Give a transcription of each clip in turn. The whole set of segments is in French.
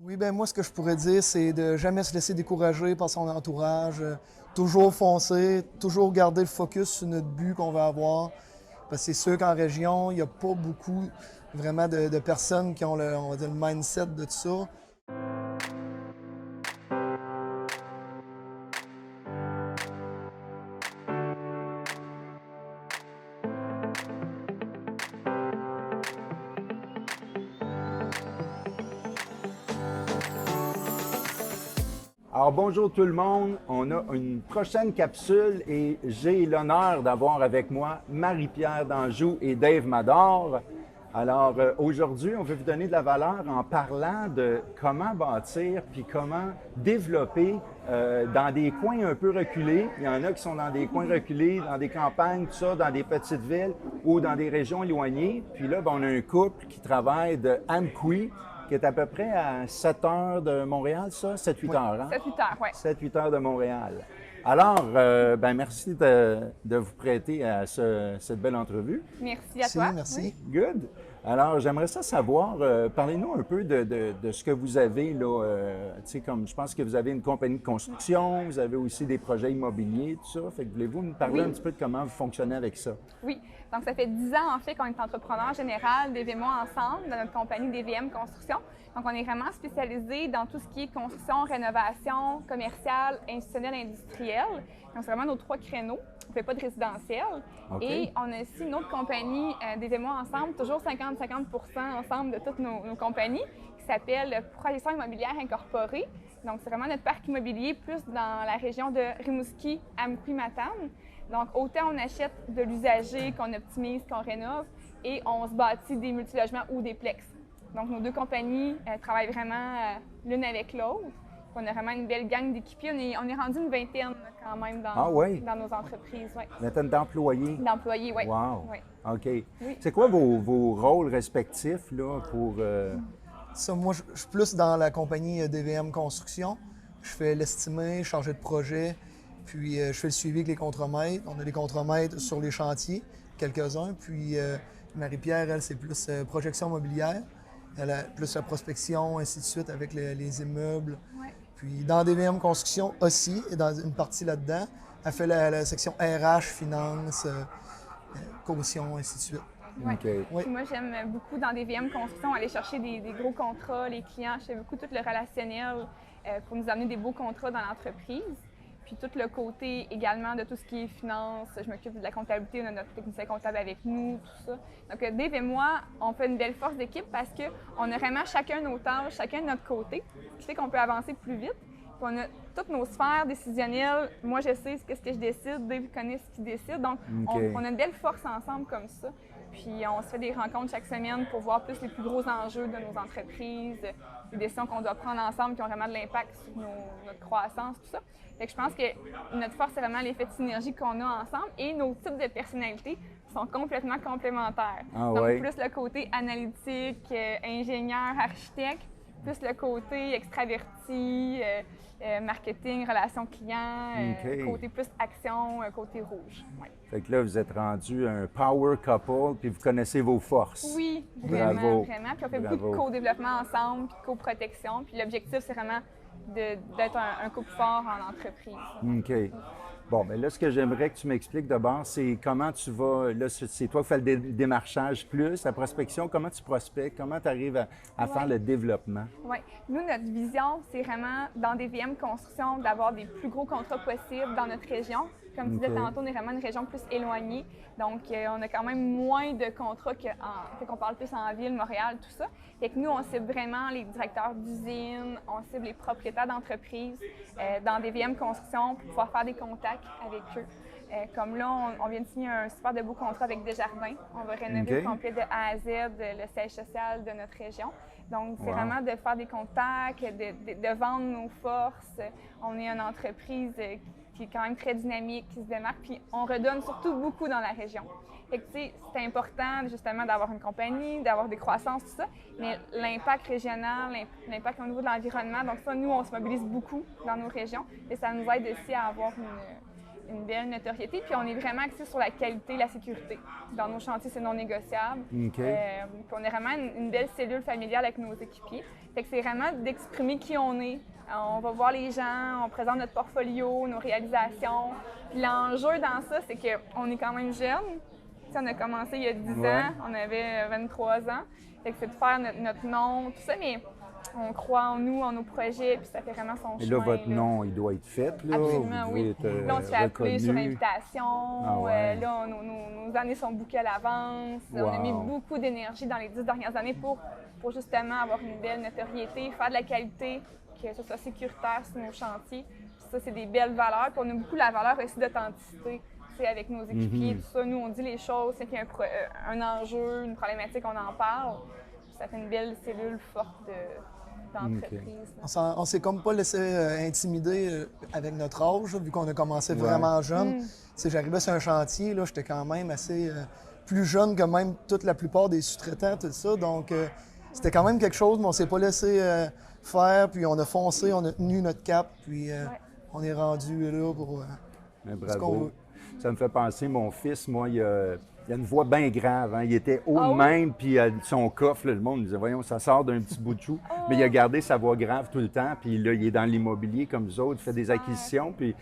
Oui, ben moi, ce que je pourrais dire, c'est de jamais se laisser décourager par son entourage, toujours foncer, toujours garder le focus sur notre but qu'on va avoir. Parce que c'est sûr qu'en région, il n'y a pas beaucoup vraiment de personnes qui ont on va dire, le mindset de tout ça. Alors bonjour tout le monde, on a une prochaine capsule et j'ai l'honneur d'avoir avec moi Marie-Pierre Danjou et Dave Mador. Alors aujourd'hui, on veut vous donner de la valeur en parlant de comment bâtir puis comment développer dans des coins un peu reculés. Il y en a qui sont dans des coins reculés, dans des campagnes, tout ça, dans des petites villes ou dans des régions éloignées. Puis là, ben, on a un couple qui travaille de Amqui, qui est à peu près à 7 heures de Montréal, ça? 7-8 heures, hein? 7-8 heures, oui. 7-8 heures de Montréal. Alors, ben merci de vous prêter à cette belle entrevue. Merci à toi. Merci. Oui. Good. Alors, j'aimerais ça savoir, parlez-nous un peu de ce que vous avez, là, tu sais, comme je pense que vous avez une compagnie de construction, vous avez aussi des projets immobiliers, tout ça. Fait que voulez-vous nous parler un petit peu de comment vous fonctionnez avec ça? Oui. Donc, ça fait 10 ans, en fait, qu'on est entrepreneur général Dave et moi ensemble dans notre compagnie DVM Construction. Donc, on est vraiment spécialisé dans tout ce qui est construction, rénovation, commerciale, institutionnelle, industrielle. Donc, c'est vraiment nos 3 créneaux. On ne fait pas de résidentiel. Okay. Et on a aussi une autre compagnie, Dave et moi ensemble, toujours 50-50 ensemble de toutes nos compagnies, qui s'appelle Projection immobilière incorporée. Donc, c'est vraiment notre parc immobilier plus dans la région de Rimouski, Amqui, Matane. Donc, autant on achète de l'usager, qu'on optimise, qu'on rénove, et on se bâtit des multilogements ou des plex. Donc, nos 2 compagnies travaillent vraiment l'une avec l'autre. On a vraiment une belle gang d'équipiers. On est rendu une vingtaine quand même dans nos entreprises. Ouais. Une vingtaine d'employés? D'employés, oui. Wow! Ouais. OK. Oui. C'est quoi vos rôles respectifs là, pour... Ça, moi, je suis plus dans la compagnie DVM Construction. Je fais l'estimé, chargé de projet, puis je fais le suivi avec les contremaîtres. On a des contremaîtres sur les chantiers, quelques-uns. Puis Marie-Pierre, elle, c'est plus projection immobilière. Elle a plus la prospection, ainsi de suite, avec les immeubles. Ouais. Puis dans DVM Construction aussi, et dans une partie là-dedans, elle fait la section RH, finance, caution, ainsi de suite. Ouais. Okay. Oui. Moi, j'aime beaucoup dans DVM Construction aller chercher des gros contrats, les clients. Je fais beaucoup tout le relationnel pour nous amener des beaux contrats dans l'entreprise. Puis tout le côté également de tout ce qui est finance. Je m'occupe de la comptabilité, on a notre technicien comptable avec nous, tout ça. Donc Dave et moi, on fait une belle force d'équipe parce qu'on a vraiment chacun nos tâches, chacun de notre côté, ce qui fait qu'on peut avancer plus vite. Puis on a toutes nos sphères décisionnelles. Moi, je sais ce que je décide, Dave connaît ce qu'il décide. Donc, okay. on a une belle force ensemble comme ça. Puis on se fait des rencontres chaque semaine pour voir plus les plus gros enjeux de nos entreprises, les décisions qu'on doit prendre ensemble qui ont vraiment de l'impact sur notre croissance, tout ça. Fait que je pense que notre force, c'est vraiment l'effet de synergie qu'on a ensemble et nos types de personnalités sont complètement complémentaires. Ah, donc, ouais. plus le côté analytique, ingénieur, architecte, plus le côté extraverti, marketing, relations clients, Okay. côté plus action, côté rouge. Ouais. Fait que là, vous êtes rendu un power couple, puis vous connaissez vos forces. Oui, vraiment, Bravo. vraiment. Puis on fait Bravo. beaucoup de co-développement ensemble, puis de co-protection. Puis l'objectif, c'est vraiment d'être un couple fort en entreprise. OK. Bon, mais là, ce que j'aimerais que tu m'expliques d'abord, c'est comment tu vas, là, c'est toi qui fais le démarchage plus, la prospection, comment tu prospectes, comment tu arrives à faire le développement? Oui. Nous, notre vision, c'est vraiment, dans DVM Construction, d'avoir des plus gros contrats possibles dans notre région. Comme tu disais tantôt, on est vraiment une région plus éloignée. Donc, on a quand même moins de contrats qu'on parle plus en ville, Montréal, tout ça. Fait que nous, on cible vraiment les directeurs d'usines, on cible les propriétaires d'entreprises dans DVM Construction pour pouvoir faire des contacts avec eux. Comme là, on vient de signer un super de beau contrat avec Desjardins. On va rénover complet de A à Z le siège social de notre région. Donc, c'est vraiment de faire des contacts, de vendre nos forces. On est une entreprise qui est quand même très dynamique, qui se démarque, puis on redonne surtout beaucoup dans la région. Fait que, tu sais, c'est important justement d'avoir une compagnie, d'avoir des croissances, tout ça, mais l'impact régional, l'impact au niveau de l'environnement, donc ça, nous, on se mobilise beaucoup dans nos régions et ça nous aide aussi à avoir une belle notoriété. Puis on est vraiment axé sur la qualité et la sécurité. Dans nos chantiers, c'est non négociable. OK. Puis on est vraiment une belle cellule familiale avec nos équipiers. Fait que c'est vraiment d'exprimer qui on est. On va voir les gens, on présente notre portfolio, nos réalisations. Puis l'enjeu dans ça, c'est qu'on est quand même jeune. On a commencé il y a 10 ans, on avait 23 ans. Fait que c'est de faire notre nom, tout ça, mais on croit en nous, en nos projets, puis ça fait vraiment son chemin. Et là, votre nom, il doit être fait, là. Absolument, Vous oui. devez être, Là, on se fait appeler reconnu. sur invitation. Ah ouais. Là, nos années sont bookées à l'avance. On a mis Wow. beaucoup d'énergie dans les 10 dernières années pour justement avoir une belle notoriété, faire de la qualité, que ce soit sécuritaire sur nos chantiers. Puis ça, c'est des belles valeurs. Puis on a beaucoup la valeur aussi d'authenticité. Avec nos équipiers, tout ça. Nous, on dit les choses, c'est qu'il y a un enjeu, une problématique, on en parle. Ça fait une belle cellule forte d'entreprise. On s'est comme pas laissé intimider avec notre âge, là, vu qu'on a commencé vraiment jeune. J'arrivais sur un chantier, là, j'étais quand même assez plus jeune que même toute la plupart des sous-traitants, tout ça. Donc, c'était quand même quelque chose, mais on s'est pas laissé faire, puis on a foncé, on a tenu notre cap, puis on est rendu là pour ce qu'on Bravo. veut. Ça me fait penser, mon fils, moi, il a une voix bien grave. Hein. Il était haut de même, puis son coffre, là, le monde disait, voyons, ça sort d'un petit bout de chou. Mais il a gardé sa voix grave tout le temps, puis là, il est dans l'immobilier comme nous autres, il fait des acquisitions, puis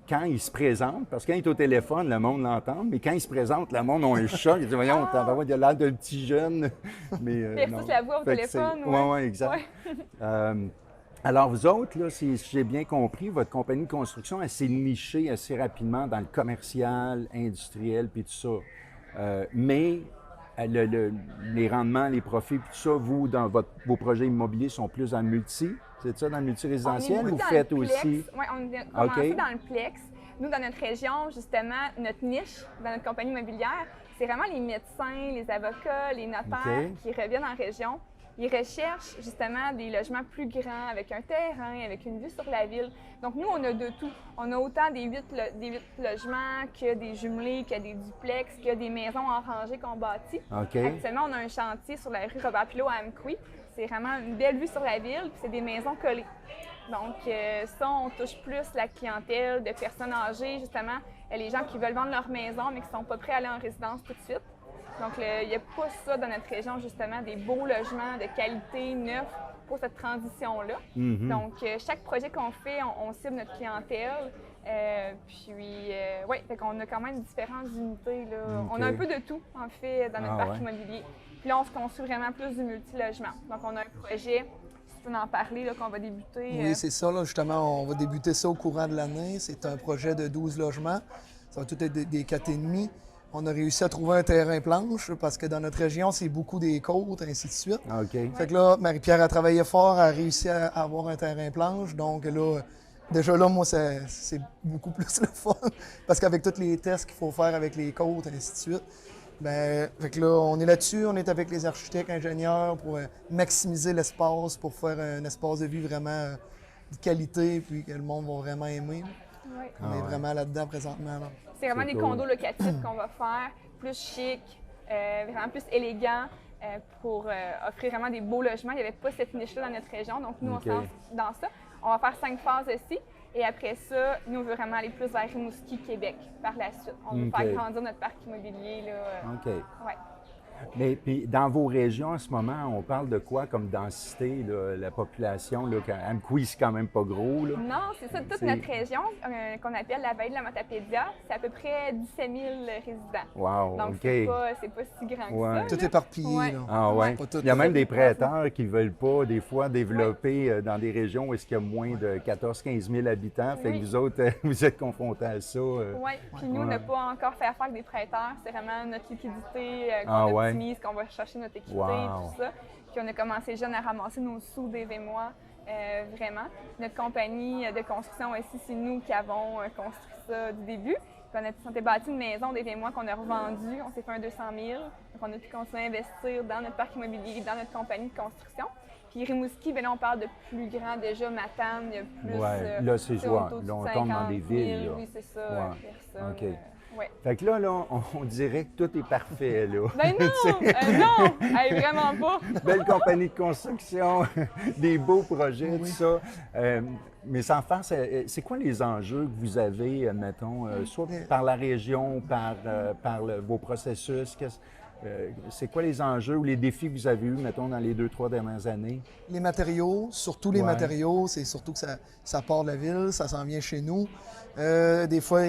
quand il se présente, parce que quand il est au téléphone, le monde l'entend, mais quand il se présente, le monde a un choc. Il dit, voyons, il a l'air d'un petit jeune. Mais, versus la voix au téléphone. Oui, exact. Ouais. Alors, vous autres, là, si j'ai bien compris, votre compagnie de construction, elle s'est nichée assez rapidement dans le commercial, industriel, puis tout ça. Mais les rendements, les profits, puis tout ça, vous, dans vos projets immobiliers, sont plus dans le multi? C'est ça, dans le multirésidentiel? Ou vous faites aussi? Oui, on a commencé dans le plex. Nous, dans notre région, justement, notre niche dans notre compagnie immobilière, c'est vraiment les médecins, les avocats, les notaires qui reviennent en région. Ils recherchent justement des logements plus grands, avec un terrain, avec une vue sur la ville. Donc nous, on a de tout. On a autant des 8 logements que des jumelés, que des duplex, que des maisons en rangée qu'on bâtit. Actuellement, on a un chantier sur la rue Robert-Pilot à Amqui. C'est vraiment une belle vue sur la ville, puis c'est des maisons collées. Donc ça, on touche plus la clientèle de personnes âgées, justement, les gens qui veulent vendre leur maison, mais qui ne sont pas prêts à aller en résidence tout de suite. Donc, il n'y a pas ça dans notre région, justement, des beaux logements de qualité, neufs, pour cette transition-là. Donc, chaque projet qu'on fait, on cible notre clientèle. Oui, fait qu'on a quand même différentes unités, là. On a un peu de tout, en fait, dans notre parc immobilier. Puis là, on se construit vraiment plus du multilogement. Donc, on a un projet, si tu peux en parler, là, qu'on va débuter. Oui, c'est ça, là, justement, on va débuter ça au courant de l'année. C'est un projet de 12 logements. Ça va tout être des 4,5. On a réussi à trouver un terrain planche parce que dans notre région, c'est beaucoup des côtes, ainsi de suite. Fait que là, Marie-Pierre a travaillé fort, a réussi à avoir un terrain planche. Donc là, déjà là, moi, c'est beaucoup plus le fun parce qu'avec tous les tests qu'il faut faire avec les côtes, ainsi de suite, fait que là, on est là-dessus, on est avec les architectes, ingénieurs pour maximiser l'espace, pour faire un espace de vie vraiment de qualité puis que le monde va vraiment aimer. On est vraiment là-dedans présentement. Là. C'est vraiment des condos locatifs qu'on va faire, plus chic, vraiment plus élégant, pour offrir vraiment des beaux logements. Il n'y avait pas cette niche-là dans notre région, donc nous, on se lance dans ça. On va faire 5 phases aussi, et après ça, nous, on veut vraiment aller plus vers Rimouski, Québec, par la suite. On veut faire grandir notre parc immobilier. Là, ouais. Mais puis dans vos régions en ce moment, on parle de quoi comme densité, là, la population? Là, Amqui, c'est quand même pas gros. Là. Non, c'est ça. Toute notre région, qu'on appelle la vallée de la Matapédia, c'est à peu près 17 000 résidents. Wow, donc, c'est pas si grand que ça. Tout éparpillé. Là. Ah ouais. Il y a même des prêteurs qui ne veulent pas, des fois, développer dans des régions où il y a moins de 14-15 000 habitants. Fait que vous autres, vous êtes confrontés à ça. Oui, puis nous, on n'a pas encore fait affaire avec des prêteurs. C'est vraiment notre liquidité qu'on optimise, qu'on va chercher notre équité, tout ça. Puis on a commencé jeune à ramasser nos sous des vraiment. Notre compagnie de construction ici, c'est nous qui avons construit ça du début. Puis on a bâti une maison des qu'on a revendue. On s'est fait un 200 000. Donc on a pu continuer à investir dans notre parc immobilier, dans notre compagnie de construction. Puis Rimouski, là, on parle de plus grand déjà, Matane, il y a plus... là, c'est jouant. Là, on tombe dans des villes. Oui, c'est ça. OK. Oui. Fait que là, on dirait que tout est parfait, là. Ben non! Non! Hey, vraiment pas! Belle compagnie de construction, des beaux projets, tout ça. Mais sans faire, c'est quoi les enjeux que vous avez, mettons, soit par la région ou par vos processus? C'est quoi les enjeux ou les défis que vous avez eus, mettons, dans les 2-3 dernières années? Les matériaux, surtout les Ouais. matériaux, c'est surtout que ça part de la ville, ça s'en vient chez nous. Des fois,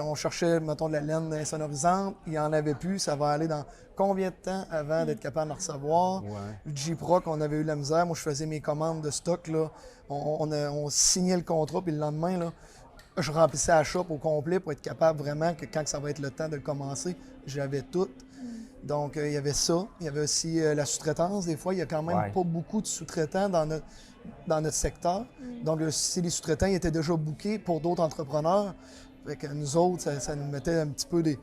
on cherchait, mettons, de la laine insonorisante, il n'y en avait plus, ça va aller dans combien de temps avant d'être capable de recevoir? Ouais. Le J-Proc, on avait eu de la misère. Moi, je faisais mes commandes de stock, là. On signait le contrat, puis le lendemain, là, je remplissais la shop au complet pour être capable vraiment que quand ça va être le temps de le commencer, j'avais tout. Donc, il y avait ça. Il y avait aussi la sous-traitance. Des fois, il n'y a quand même Ouais. pas beaucoup de sous-traitants dans notre secteur. Donc, si les sous-traitants ils étaient déjà bookés pour d'autres entrepreneurs, fait que nous autres, ça nous mettait un petit peu des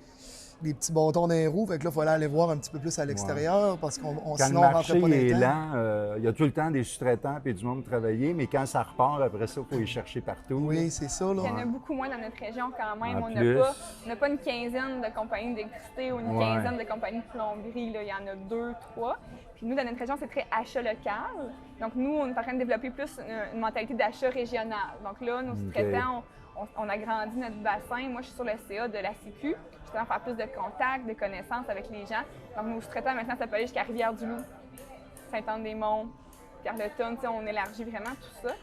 petits bâtons dans les roues. Fait que là, il fallait aller voir un petit peu plus à l'extérieur parce qu'on Quand sinon, le on marché rentrait pas dans les est temps. lent, il y a tout le temps des sous-traitants et du monde de travailler, mais quand ça repart, après ça, il faut les chercher partout. Oui, c'est ça. Là. Il y en a beaucoup moins dans notre région quand même. En On plus. n'a pas une quinzaine de compagnies d'électricité ou une Ouais. quinzaine de compagnies de plomberie. Là. Il y en a 2, 3. Puis nous, dans notre région, c'est très achat local. Donc nous, on est en train de développer plus une mentalité d'achat régional. Donc là, nos sous-traitants, on agrandit notre bassin. Moi, je suis sur le CA de la Sécu. Je suis en train de faire plus de contacts, de connaissances avec les gens. Donc nos sous-traitants, maintenant, ça peut aller jusqu'à Rivière-du-Loup, Sainte-Anne-des-Monts, Carleton. On élargit vraiment tout ça.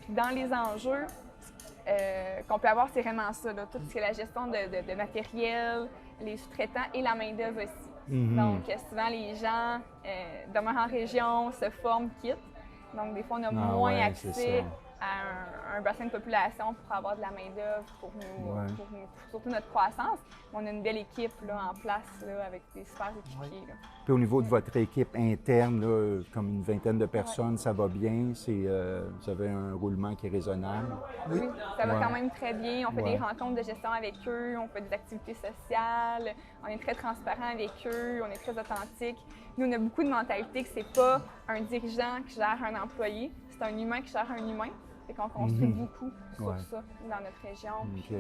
Puis dans les enjeux qu'on peut avoir, c'est vraiment ça, là, tout ce qui est la gestion de matériel, les sous-traitants et la main-d'œuvre aussi. Donc, souvent, les gens demeurent en région, se forment, quittent. Donc, des fois, on a moins ouais, c'est accès ça. à un bassin de population pour avoir de la main-d'œuvre pour surtout notre croissance. On a une belle équipe là, en place là, avec des super équipiers. Là. Puis au niveau de votre équipe interne, là, comme une vingtaine de personnes, ça va bien? Vous avez un roulement qui est raisonnable? Oui, ça va Ouais. quand même très bien. On fait Ouais. des rencontres de gestion avec eux, on fait des activités sociales, on est très transparent avec eux, on est très authentique. Nous, on a beaucoup de mentalité que c'est pas un dirigeant qui gère un employé, c'est un humain qui gère un humain. Fait qu'on construit beaucoup sur Ouais. ça dans notre région. Ok.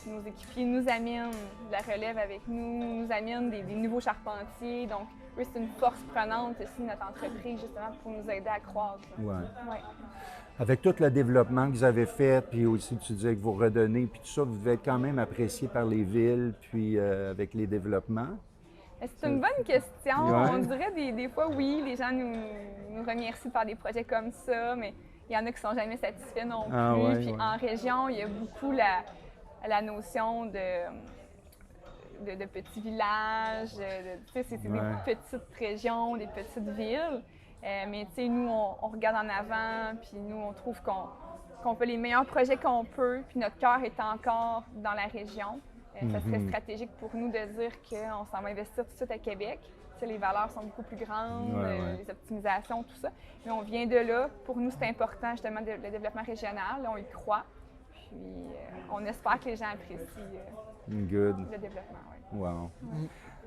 Puis nos équipiers nous amènent de la relève avec nous, nous amènent des nouveaux charpentiers. Donc, eux, c'est une force prenante aussi de notre entreprise, justement, pour nous aider à croître. là. Ouais. Ouais. Avec tout le développement que vous avez fait, puis aussi tu disais que vous redonnez, puis tout ça, vous devez être quand même apprécié par les villes, puis avec les développements. C'est une bonne question. Ouais. On dirait des fois, oui, les gens nous remercient de faire des projets comme ça, mais il y en a qui ne sont jamais satisfaits non plus. Ah ouais, Puis ouais. en région, il y a beaucoup la notion de petits villages, tu sais, c'est Ouais. des petites régions, des petites villes. Mais tu sais, nous, on regarde en avant, puis nous, on trouve qu'on fait les meilleurs projets qu'on peut, puis notre cœur est encore dans la région. Ça serait stratégique pour nous de dire qu'on s'en va investir tout de suite à Québec. Tu sais, les valeurs sont beaucoup plus grandes, Ouais. les optimisations, tout ça. Mais on vient de là. Pour nous, c'est important, justement, le développement régional. On y croit. Puis on espère que les gens apprécient Good. le développement. Ouais. Wow.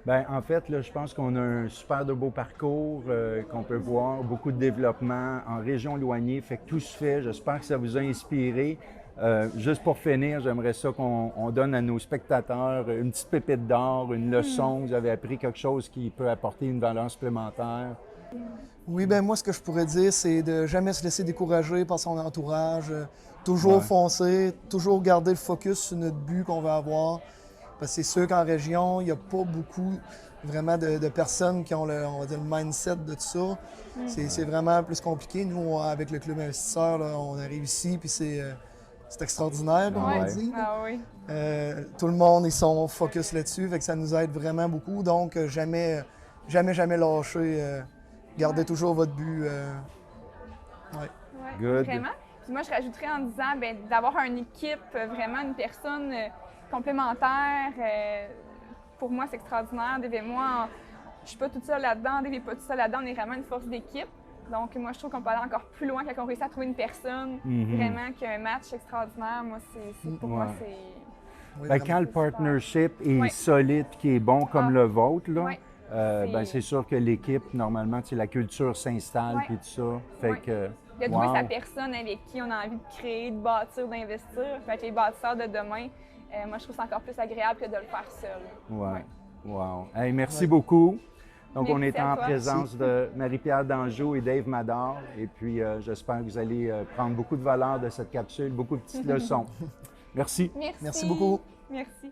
Bien, en fait, là, je pense qu'on a un super de beau parcours qu'on peut voir, beaucoup de développement en région éloignée, fait que tout se fait. J'espère que ça vous a inspiré. Juste pour finir, j'aimerais ça qu'on donne à nos spectateurs une petite pépite d'or, une leçon. Vous avez appris quelque chose qui peut apporter une valeur supplémentaire. Oui, ben moi, ce que je pourrais dire, c'est de jamais se laisser décourager par son entourage. Toujours Ouais. foncer, toujours garder le focus sur notre but qu'on va avoir. Parce que c'est sûr qu'en région, il n'y a pas beaucoup vraiment de personnes qui ont on va dire, le mindset de tout ça. C'est vraiment plus compliqué. Nous, avec le club investisseur, là, on arrive ici, puis c'est extraordinaire, comme on Ouais. dit. Ah oui. Tout le monde, ils sont focus là-dessus, fait que ça nous aide vraiment beaucoup. Donc, jamais lâcher. Gardez toujours votre but. Ouais. Ouais, Good. vraiment. Puis moi, je rajouterais en disant d'avoir une équipe, vraiment une personne complémentaire. Pour moi, c'est extraordinaire. Dave et moi, je suis pas toute seule là-dedans. Dave n'est pas tout seul là-dedans. On est vraiment une force d'équipe. Donc, moi, je trouve qu'on peut aller encore plus loin quand on réussit à trouver une personne vraiment qui a un match extraordinaire. Moi, pour moi, Ouais. c'est... Oui, Ben, vraiment. quand le partnership est Ouais. solide et qui est bon comme Ah. le vôtre, là, Ouais. ben, c'est sûr que l'équipe, normalement, tu sais, la culture s'installe Ouais. puis tout ça. Fait Ouais. que, Il a trouvé wow. sa personne avec qui on a envie de créer, de bâtir, d'investir. Fait que les bâtisseurs de demain, moi, je trouve ça encore plus agréable que de le faire seul. Ouais. Wow. Hey, merci beaucoup. Donc, on Merci est à en toi. présence de Marie-Pierre Danjou et Dave Mador. Et puis, j'espère que vous allez prendre beaucoup de valeur de cette capsule, beaucoup de petites leçons. Merci. Merci. Merci beaucoup. Merci.